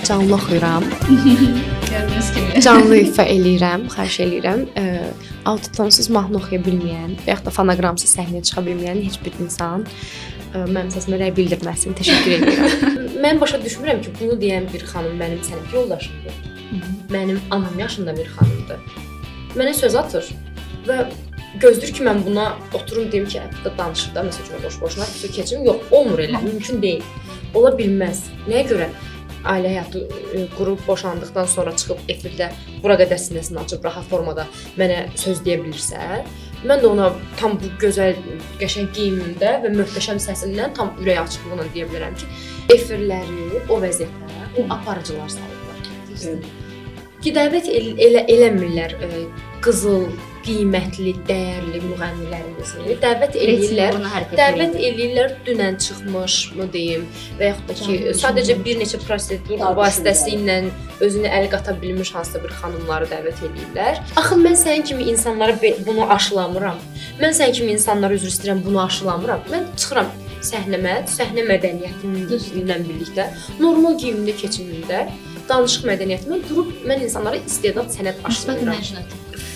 Canlı oxuyuram, Gördüyünüz kimi. canlı ifa eləyirəm, xahiş eləyirəm. Autotonsuz mahnı oxuya bilməyən və yaxud da fonogramsız səhnəyə çıxa bilməyən heç bir insan mənim səsimə rəy bildirməsin. Təşəkkür edirəm. Mən başa düşmürəm ki, bunu deyən bir xanım mənim sənət yoldaşımdır. Mənim anam yaşında bir xanımdır. Mənə söz atır və gözləyir ki, mən buna oturum deyim ki, burada danışır da, məsələn, boş-boşuna su keçim. Yox, olmur elə, mümkün deyil. Ola bilməz. Nəyə görə? Ailə həyatı qurub boşandıqdan sonra çıxıb efirdə bura qədər sinəsini açıb rahat formada mənə söz deyə bilirsə, mən də ona tam bu gözəl, qəşəng geyimimdə və möhtəşəm səsimlə tam ürək açıqlığıyla deyə bilərəm ki, efirləri o vəziyyətə aparıcılar salırlar. Ki, dəvət eləmirlər qızıl, qiymətli, dəyərli müğənnilərimizi. Dəvət eləyirlər dünən çıxmışmı deyim və yaxud da ki, sadəcə bir neçə prosedur vasitəsilə özünü əl qata bilmiş hansısa bir xanımları dəvət eləyirlər. Axı mən sənin kimi insanlara bunu aşılamıram. Mən sənin kimi insanlara üzr istəyirəm, bunu aşılamıram. Mən çıxıram səhnəmə, səhnə mədəniyyətimlə birlikdə, normal geyimdə, keçimimdə, danışıq mədəniyyətimə durub mən insanlara istedad sənət aşılayıram.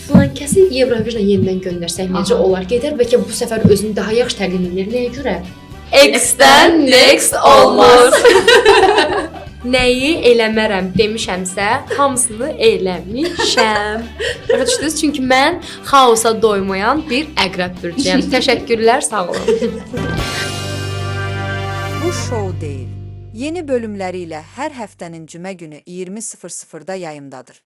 Filankəsi Eurovision yenidən göndərsək necə olar? Gedər bəlkə bu səfər özünü daha yaxşı təqdim edir. Nəyə görə? X-dən next olmaz. Nəyi eləmərəm demişəmsə, hamısını eləmişəm. Başa düşdünüz? Çünki mən xaosa doymayan bir əqrəb bürcüyəm. Təşəkkürlər, sağ olun. Bu şou deyil. Yeni bölümləri ilə hər həftənin cümə günü 20:00-da yayımdadır.